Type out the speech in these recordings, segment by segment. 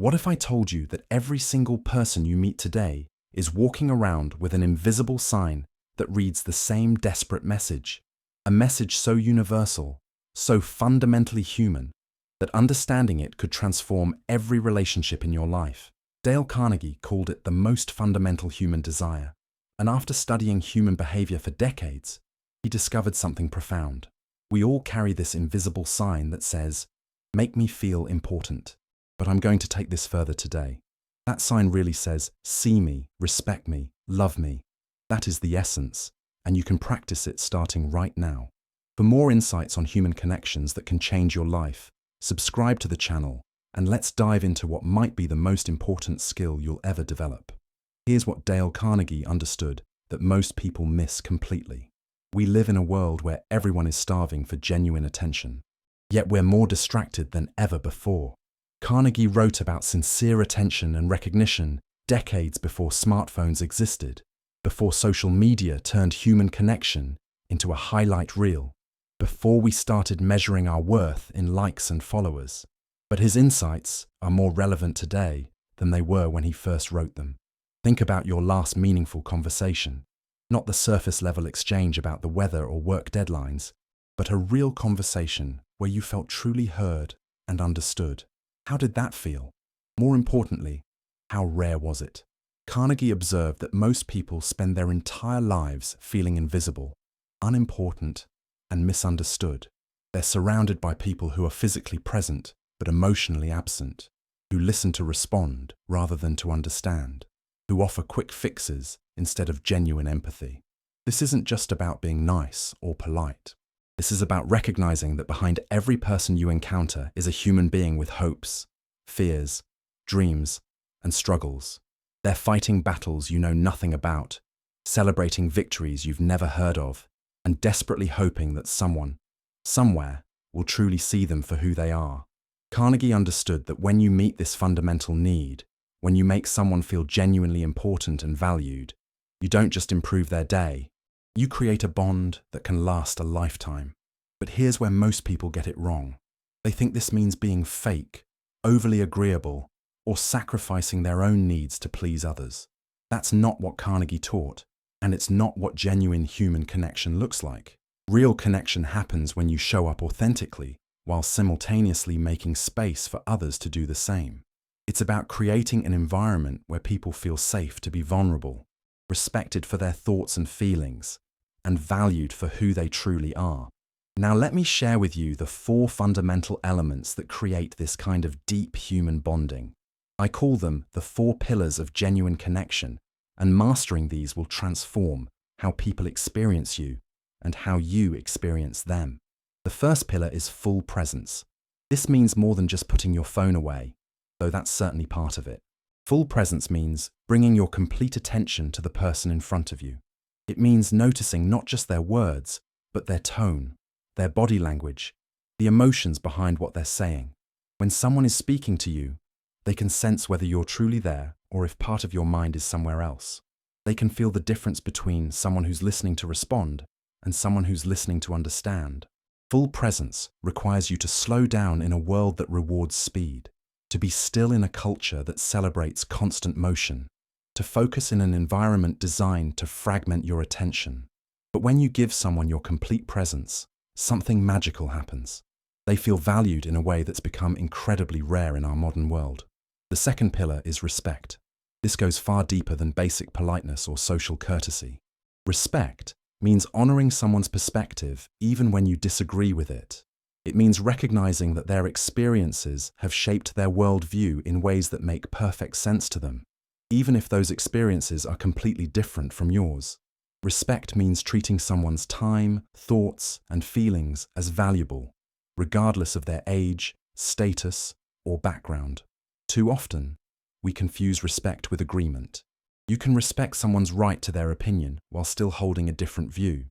What if I told you that every single person you meet today is walking around with an invisible sign that reads the same desperate message? A message so universal, so fundamentally human, that understanding it could transform every relationship in your life. Dale Carnegie called it the most fundamental human desire, and after studying human behavior for decades, he discovered something profound. We all carry this invisible sign that says, "Make me feel important." But I'm going to take this further today. That sign really says, "See me, respect me, love me." That is the essence, and you can practice it starting right now. For more insights on human connections that can change your life, subscribe to the channel, and let's dive into what might be the most important skill you'll ever develop. Here's what Dale Carnegie understood that most people miss completely. We live in a world where everyone is starving for genuine attention, yet we're more distracted than ever before. Carnegie wrote about sincere attention and recognition decades before smartphones existed, before social media turned human connection into a highlight reel, before we started measuring our worth in likes and followers. But his insights are more relevant today than they were when he first wrote them. Think about your last meaningful conversation, not the surface-level exchange about the weather or work deadlines, but a real conversation where you felt truly heard and understood. How did that feel? More importantly, how rare was it? Carnegie observed that most people spend their entire lives feeling invisible, unimportant, and misunderstood. They're surrounded by people who are physically present but emotionally absent, who listen to respond rather than to understand, who offer quick fixes instead of genuine empathy. This isn't just about being nice or polite. This is about recognizing that behind every person you encounter is a human being with hopes, fears, dreams, and struggles. They're fighting battles you know nothing about, celebrating victories you've never heard of, and desperately hoping that someone, somewhere, will truly see them for who they are. Carnegie understood that when you meet this fundamental need, when you make someone feel genuinely important and valued, you don't just improve their day, you create a bond that can last a lifetime. But here's where most people get it wrong. They think this means being fake, overly agreeable, or sacrificing their own needs to please others. That's not what Carnegie taught, and it's not what genuine human connection looks like. Real connection happens when you show up authentically, while simultaneously making space for others to do the same. It's about creating an environment where people feel safe to be vulnerable, respected for their thoughts and feelings, and valued for who they truly are. Now let me share with you the 4 fundamental elements that create this kind of deep human bonding. I call them the 4 pillars of genuine connection, and mastering these will transform how people experience you and how you experience them. The first pillar is full presence. This means more than just putting your phone away, though that's certainly part of it. Full presence means bringing your complete attention to the person in front of you. It means noticing not just their words, but their tone, their body language, the emotions behind what they're saying. When someone is speaking to you, they can sense whether you're truly there or if part of your mind is somewhere else. They can feel the difference between someone who's listening to respond and someone who's listening to understand. Full presence requires you to slow down in a world that rewards speed, to be still in a culture that celebrates constant motion, to focus in an environment designed to fragment your attention. But when you give someone your complete presence, something magical happens. They feel valued in a way that's become incredibly rare in our modern world. The second pillar is respect. This goes far deeper than basic politeness or social courtesy. Respect means honoring someone's perspective even when you disagree with it. It means recognizing that their experiences have shaped their worldview in ways that make perfect sense to them, even if those experiences are completely different from yours. Respect means treating someone's time, thoughts, and feelings as valuable, regardless of their age, status, or background. Too often, we confuse respect with agreement. You can respect someone's right to their opinion while still holding a different view.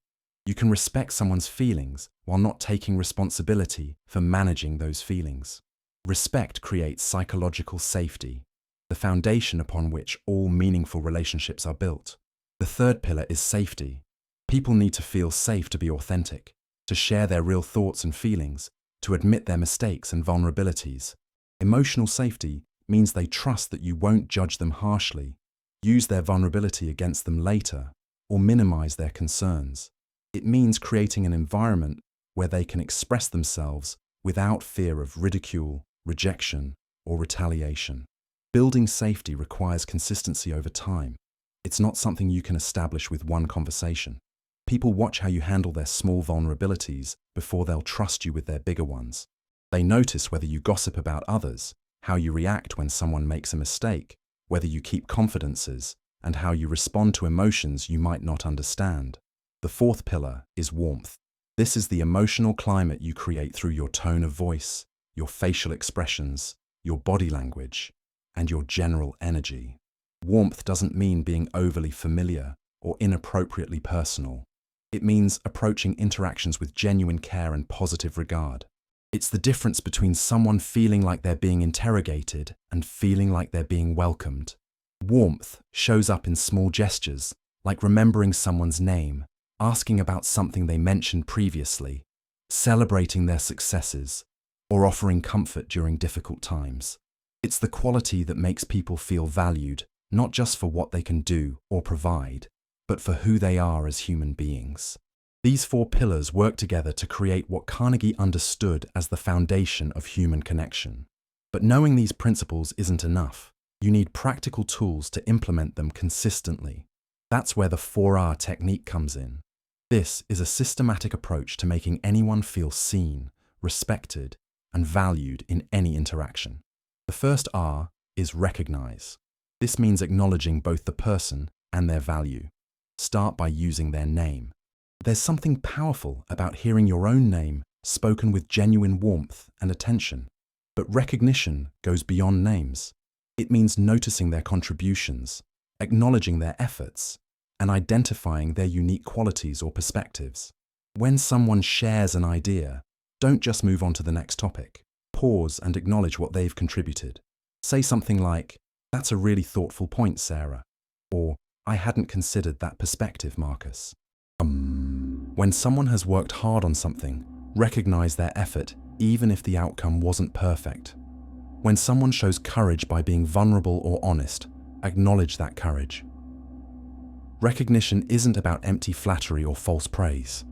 You can respect someone's feelings while not taking responsibility for managing those feelings. Respect creates psychological safety, the foundation upon which all meaningful relationships are built. The third pillar is safety. People need to feel safe to be authentic, to share their real thoughts and feelings, to admit their mistakes and vulnerabilities. Emotional safety means they trust that you won't judge them harshly, use their vulnerability against them later, or minimize their concerns. It means creating an environment where they can express themselves without fear of ridicule, rejection, or retaliation. Building safety requires consistency over time. It's not something you can establish with one conversation. People watch how you handle their small vulnerabilities before they'll trust you with their bigger ones. They notice whether you gossip about others, how you react when someone makes a mistake, whether you keep confidences, and how you respond to emotions you might not understand. The fourth pillar is warmth. This is the emotional climate you create through your tone of voice, your facial expressions, your body language, and your general energy. Warmth doesn't mean being overly familiar or inappropriately personal. It means approaching interactions with genuine care and positive regard. It's the difference between someone feeling like they're being interrogated and feeling like they're being welcomed. Warmth shows up in small gestures, like remembering someone's name, asking about something they mentioned previously, celebrating their successes, or offering comfort during difficult times. It's the quality that makes people feel valued, not just for what they can do or provide, but for who they are as human beings. These four pillars work together to create what Carnegie understood as the foundation of human connection. But knowing these principles isn't enough. You need practical tools to implement them consistently. That's where the 4R technique comes in. This is a systematic approach to making anyone feel seen, respected, and valued in any interaction. The first R is recognize. This means acknowledging both the person and their value. Start by using their name. There's something powerful about hearing your own name spoken with genuine warmth and attention. But recognition goes beyond names. It means noticing their contributions, acknowledging their efforts, and identifying their unique qualities or perspectives. When someone shares an idea, don't just move on to the next topic. Pause and acknowledge what they've contributed. Say something like, "That's a really thoughtful point, Sarah," or "I hadn't considered that perspective, Marcus." When someone has worked hard on something, recognize their effort even if the outcome wasn't perfect. When someone shows courage by being vulnerable or honest, acknowledge that courage. Recognition isn't about empty flattery or false praise.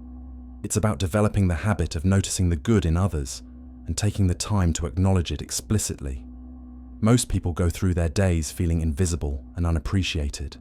It's about developing the habit of noticing the good in others and taking the time to acknowledge it explicitly. Most people go through their days feeling invisible and unappreciated.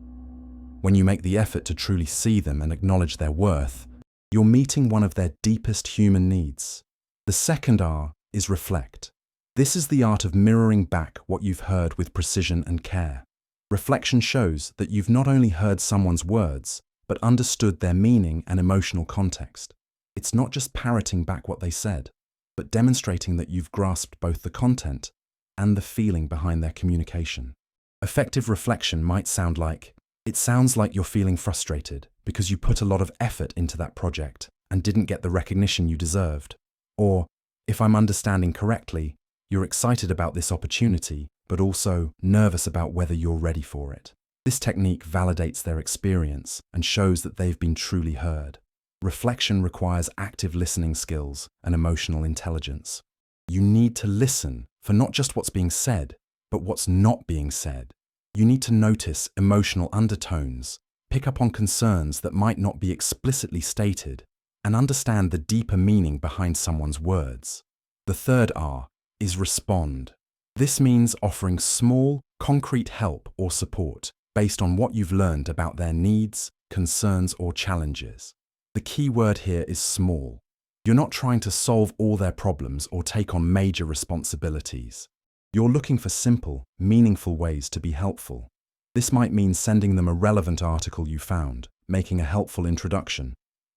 When you make the effort to truly see them and acknowledge their worth, you're meeting one of their deepest human needs. The second R is reflect. This is the art of mirroring back what you've heard with precision and care. Reflection shows that you've not only heard someone's words, but understood their meaning and emotional context. It's not just parroting back what they said, but demonstrating that you've grasped both the content and the feeling behind their communication. Effective reflection might sound like, "It sounds like you're feeling frustrated because you put a lot of effort into that project and didn't get the recognition you deserved." Or, "If I'm understanding correctly, you're excited about this opportunity, but also nervous about whether you're ready for it." This technique validates their experience and shows that they've been truly heard. Reflection requires active listening skills and emotional intelligence. You need to listen for not just what's being said, but what's not being said. You need to notice emotional undertones, pick up on concerns that might not be explicitly stated, and understand the deeper meaning behind someone's words. The third R is respond. This means offering small, concrete help or support based on what you've learned about their needs, concerns, or challenges. The key word here is small. You're not trying to solve all their problems or take on major responsibilities. You're looking for simple, meaningful ways to be helpful. This might mean sending them a relevant article you found, making a helpful introduction,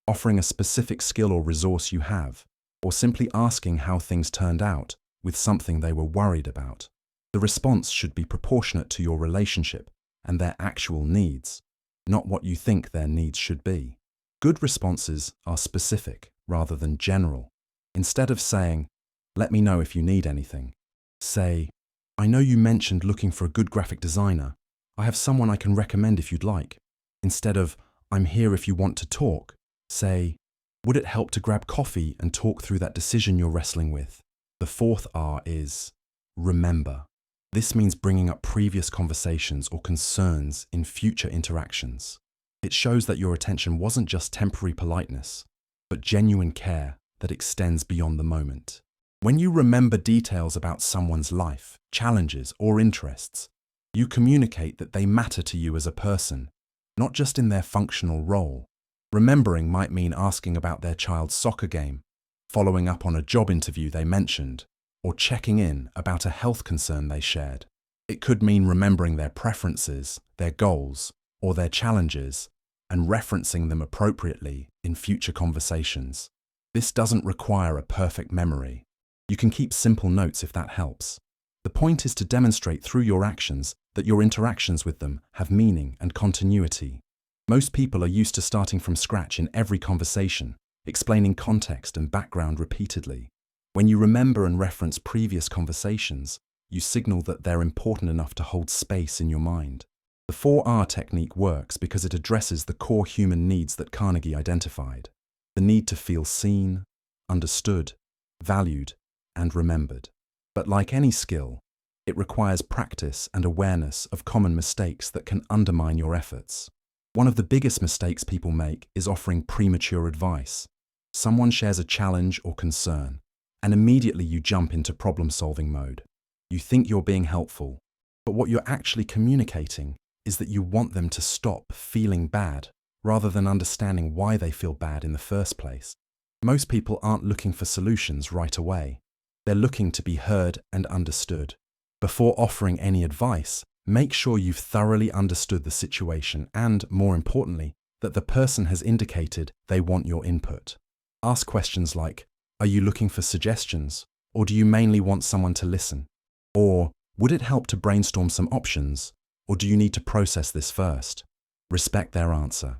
offering a specific skill or resource you have, or simply asking how things turned out with something they were worried about. The response should be proportionate to your relationship and their actual needs, not what you think their needs should be. Good responses are specific rather than general. Instead of saying, "Let me know if you need anything," say, "I know you mentioned looking for a good graphic designer. I have someone I can recommend if you'd like." Instead of, "I'm here if you want to talk," say, "Would it help to grab coffee and talk through that decision you're wrestling with?" The fourth R is remember. This means bringing up previous conversations or concerns in future interactions. It shows that your attention wasn't just temporary politeness, but genuine care that extends beyond the moment. When you remember details about someone's life, challenges, or interests, you communicate that they matter to you as a person, not just in their functional role. Remembering might mean asking about their child's soccer game, following up on a job interview they mentioned, or checking in about a health concern they shared. It could mean remembering their preferences, their goals, or their challenges, and referencing them appropriately in future conversations. This doesn't require a perfect memory. You can keep simple notes if that helps. The point is to demonstrate through your actions that your interactions with them have meaning and continuity. Most people are used to starting from scratch in every conversation, explaining context and background repeatedly. When you remember and reference previous conversations, you signal that they're important enough to hold space in your mind. The 4R technique works because it addresses the core human needs that Carnegie identified: the need to feel seen, understood, valued, and remembered. But like any skill, it requires practice and awareness of common mistakes that can undermine your efforts. One of the biggest mistakes people make is offering premature advice. Someone shares a challenge or concern, and immediately you jump into problem-solving mode. You think you're being helpful, but what you're actually communicating is that you want them to stop feeling bad, rather than understanding why they feel bad in the first place. Most people aren't looking for solutions right away. They're looking to be heard and understood. Before offering any advice, make sure you've thoroughly understood the situation and, more importantly, that the person has indicated they want your input. Ask questions like, are you looking for suggestions, or do you mainly want someone to listen? Or, would it help to brainstorm some options, or do you need to process this first? Respect their answer.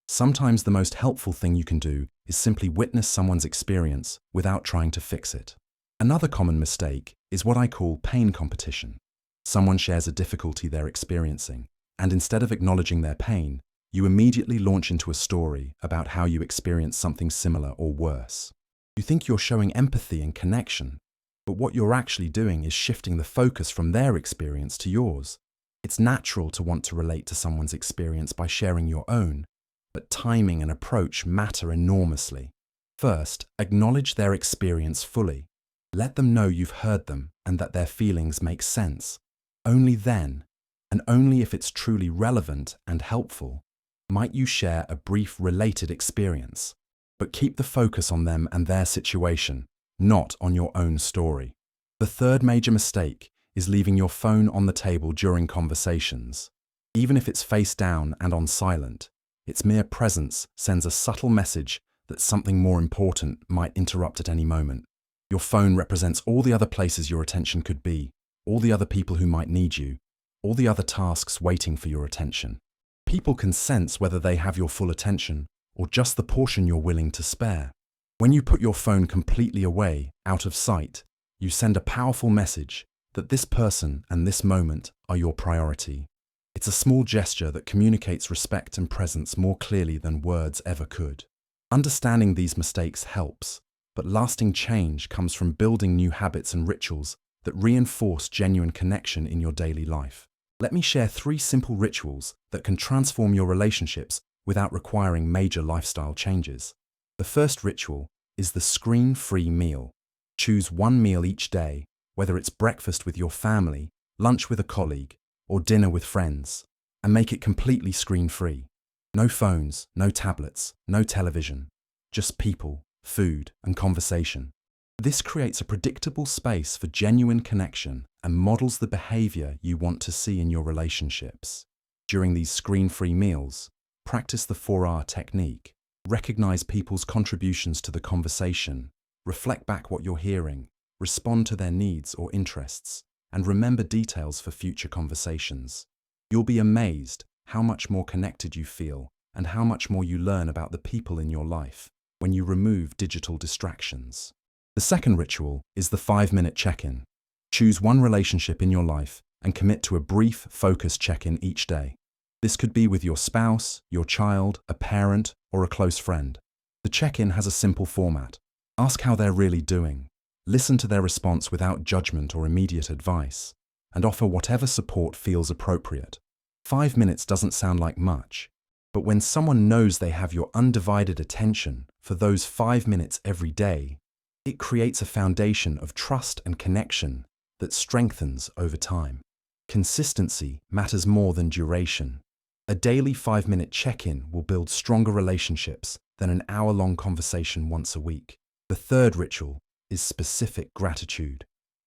Sometimes the most helpful thing you can do is simply witness someone's experience without trying to fix it. Another common mistake is what I call pain competition. Someone shares a difficulty they're experiencing, and instead of acknowledging their pain, you immediately launch into a story about how you experience something similar or worse. You think you're showing empathy and connection, but what you're actually doing is shifting the focus from their experience to yours. It's natural to want to relate to someone's experience by sharing your own, but timing and approach matter enormously. First, acknowledge their experience fully. Let them know you've heard them and that their feelings make sense. Only then, and only if it's truly relevant and helpful, might you share a brief related experience. But keep the focus on them and their situation, not on your own story. The third major mistake is leaving your phone on the table during conversations. Even if it's face down and on silent, its mere presence sends a subtle message that something more important might interrupt at any moment. Your phone represents all the other places your attention could be, all the other people who might need you, all the other tasks waiting for your attention. People can sense whether they have your full attention or just the portion you're willing to spare. When you put your phone completely away, out of sight, you send a powerful message that this person and this moment are your priority. It's a small gesture that communicates respect and presence more clearly than words ever could. Understanding these mistakes helps, but lasting change comes from building new habits and rituals that reinforce genuine connection in your daily life. Let me share 3 simple rituals that can transform your relationships without requiring major lifestyle changes. The first ritual is the screen-free meal. Choose one meal each day, whether it's breakfast with your family, lunch with a colleague, or dinner with friends, and make it completely screen-free. No phones, no tablets, no television, just people, food, and conversation. This creates a predictable space for genuine connection and models the behavior you want to see in your relationships. During these screen-free meals, practice the 4R technique. Recognize people's contributions to the conversation, reflect back what you're hearing, respond to their needs or interests, and remember details for future conversations. You'll be amazed how much more connected you feel and how much more you learn about the people in your life when you remove digital distractions. The second ritual is the 5-minute check-in. Choose one relationship in your life and commit to a brief, focused check-in each day. This could be with your spouse, your child, a parent, or a close friend. The check-in has a simple format. Ask how they're really doing. Listen to their response without judgment or immediate advice. and offer whatever support feels appropriate. 5 minutes doesn't sound like much, but when someone knows they have your undivided attention for those 5 minutes every day, it creates a foundation of trust and connection that strengthens over time. Consistency matters more than duration. A daily 5-minute check-in will build stronger relationships than an hour-long conversation once a week. The third ritual is specific gratitude.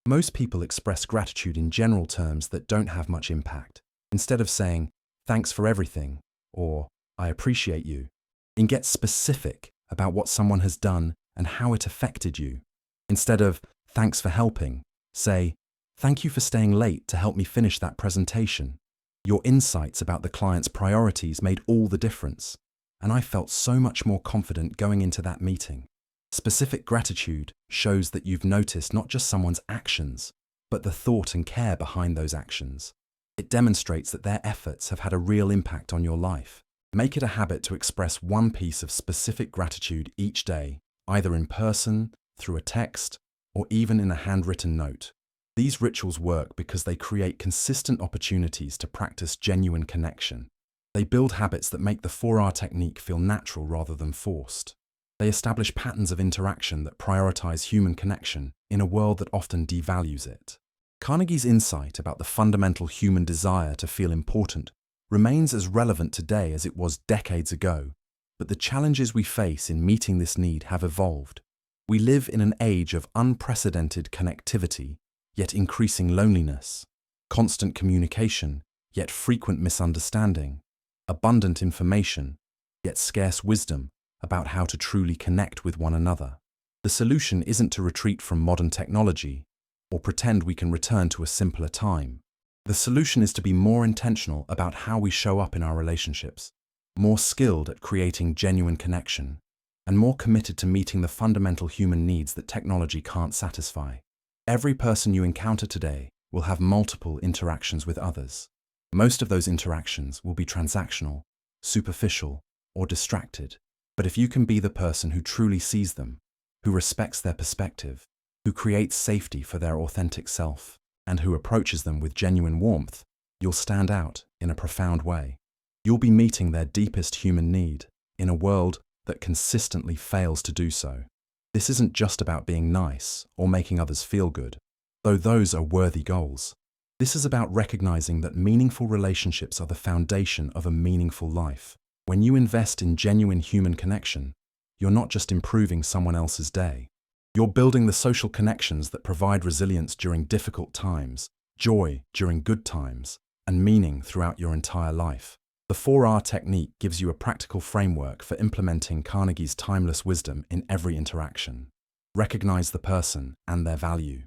Most people express gratitude in general terms that don't have much impact. Instead of saying, "Thanks for everything," or "I appreciate you," and get specific about what someone has done and how it affected you. Instead of "Thanks for helping," say, "Thank you for staying late to help me finish that presentation. Your insights about the client's priorities made all the difference, and I felt so much more confident going into that meeting." Specific gratitude shows that you've noticed not just someone's actions, but the thought and care behind those actions. It demonstrates that their efforts have had a real impact on your life. Make it a habit to express one piece of specific gratitude each day, either in person, through a text, or even in a handwritten note. These rituals work because they create consistent opportunities to practice genuine connection. They build habits that make the 4R technique feel natural rather than forced. They establish patterns of interaction that prioritize human connection in a world that often devalues it. Carnegie's insight about the fundamental human desire to feel important remains as relevant today as it was decades ago, but the challenges we face in meeting this need have evolved. We live in an age of unprecedented connectivity, yet increasing loneliness, constant communication, yet frequent misunderstanding, abundant information, yet scarce wisdom about how to truly connect with one another. The solution isn't to retreat from modern technology or pretend we can return to a simpler time. The solution is to be more intentional about how we show up in our relationships, more skilled at creating genuine connection, and more committed to meeting the fundamental human needs that technology can't satisfy. Every person you encounter today will have multiple interactions with others. Most of those interactions will be transactional, superficial, or distracted. But if you can be the person who truly sees them, who respects their perspective, who creates safety for their authentic self, and who approaches them with genuine warmth, you'll stand out in a profound way. You'll be meeting their deepest human need in a world that consistently fails to do so. This isn't just about being nice or making others feel good, though those are worthy goals. This is about recognizing that meaningful relationships are the foundation of a meaningful life. When you invest in genuine human connection, you're not just improving someone else's day. You're building the social connections that provide resilience during difficult times, joy during good times, and meaning throughout your entire life. The 4R technique gives you a practical framework for implementing Carnegie's timeless wisdom in every interaction. Recognize the person and their value.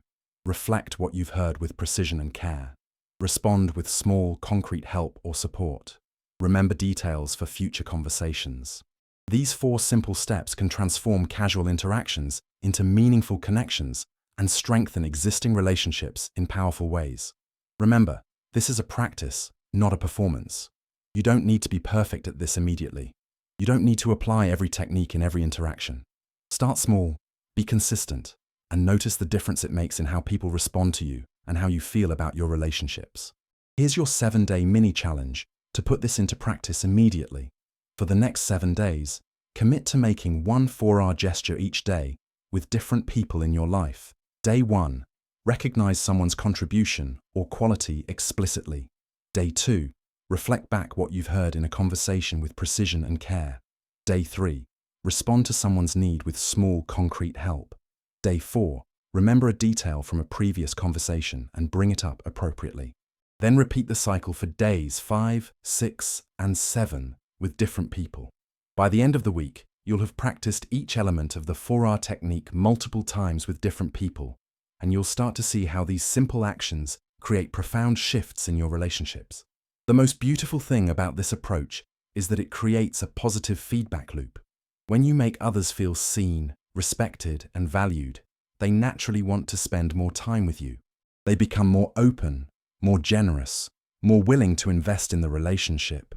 Reflect what you've heard with precision and care. Respond with small, concrete help or support. Remember details for future conversations. These 4 simple steps can transform casual interactions into meaningful connections and strengthen existing relationships in powerful ways. Remember, this is a practice, not a performance. You don't need to be perfect at this immediately. You don't need to apply every technique in every interaction. Start small, be consistent, and notice the difference it makes in how people respond to you and how you feel about your relationships. Here's your 7-day mini challenge to put this into practice immediately. For the next 7 days, commit to making one 4R gesture each day with different people in your life. Day 1, recognize someone's contribution or quality explicitly. Day 2, reflect back what you've heard in a conversation with precision and care. Day 3, respond to someone's need with small, concrete help. Day 4, remember a detail from a previous conversation and bring it up appropriately. Then repeat the cycle for days 5, 6, and 7 with different people. By the end of the week, you'll have practiced each element of the 4R technique multiple times with different people, and you'll start to see how these simple actions create profound shifts in your relationships. The most beautiful thing about this approach is that it creates a positive feedback loop. When you make others feel seen, respected, and valued, they naturally want to spend more time with you. They become more open, more generous, more willing to invest in the relationship.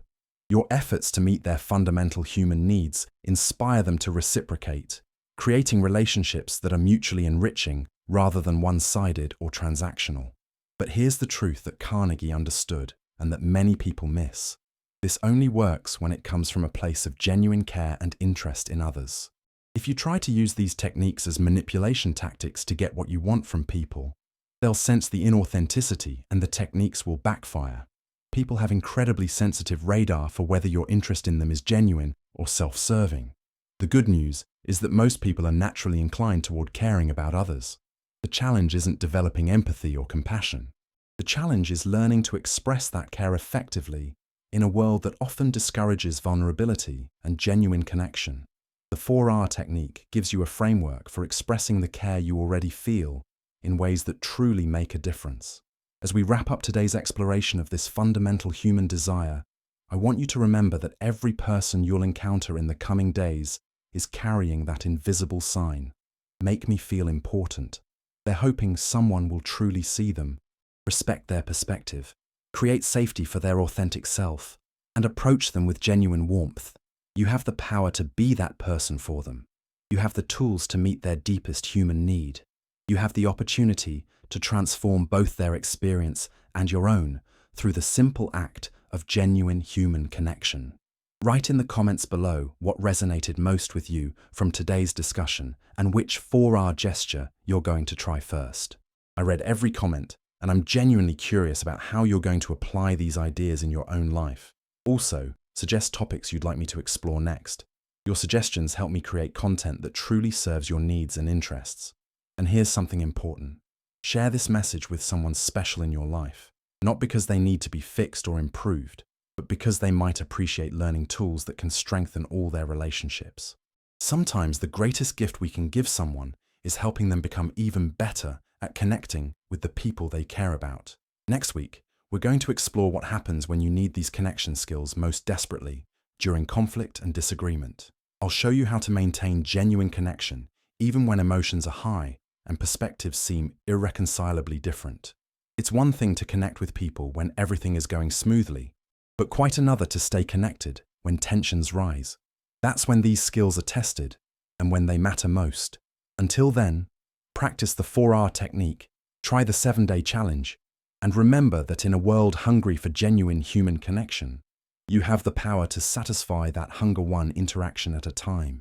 Your efforts to meet their fundamental human needs inspire them to reciprocate, creating relationships that are mutually enriching rather than one-sided or transactional. But here's the truth that Carnegie understood and that many people miss. This only works when it comes from a place of genuine care and interest in others. If you try to use these techniques as manipulation tactics to get what you want from people, they'll sense the inauthenticity and the techniques will backfire. People have incredibly sensitive radar for whether your interest in them is genuine or self-serving. The good news is that most people are naturally inclined toward caring about others. The challenge isn't developing empathy or compassion. The challenge is learning to express that care effectively in a world that often discourages vulnerability and genuine connection. The 4R technique gives you a framework for expressing the care you already feel in ways that truly make a difference. As we wrap up today's exploration of this fundamental human desire, I want you to remember that every person you'll encounter in the coming days is carrying that invisible sign. Make me feel important. They're hoping someone will truly see them, respect their perspective, create safety for their authentic self, and approach them with genuine warmth. You have the power to be that person for them. You have the tools to meet their deepest human need. You have the opportunity to transform both their experience and your own through the simple act of genuine human connection. Write in the comments below what resonated most with you from today's discussion and which 4R gesture you're going to try first. I read every comment, and I'm genuinely curious about how you're going to apply these ideas in your own life. Also, suggest topics you'd like me to explore next. Your suggestions help me create content that truly serves your needs and interests. And here's something important. Share this message with someone special in your life, not because they need to be fixed or improved, but because they might appreciate learning tools that can strengthen all their relationships. Sometimes the greatest gift we can give someone is helping them become even better at connecting with the people they care about. Next week, we're going to explore what happens when you need these connection skills most desperately during conflict and disagreement. I'll show you how to maintain genuine connection even when emotions are high and perspectives seem irreconcilably different. It's one thing to connect with people when everything is going smoothly, but quite another to stay connected when tensions rise. That's when these skills are tested and when they matter most. Until then, practice the 4R technique, try the 7-day challenge, and remember that in a world hungry for genuine human connection, you have the power to satisfy that hunger one interaction at a time.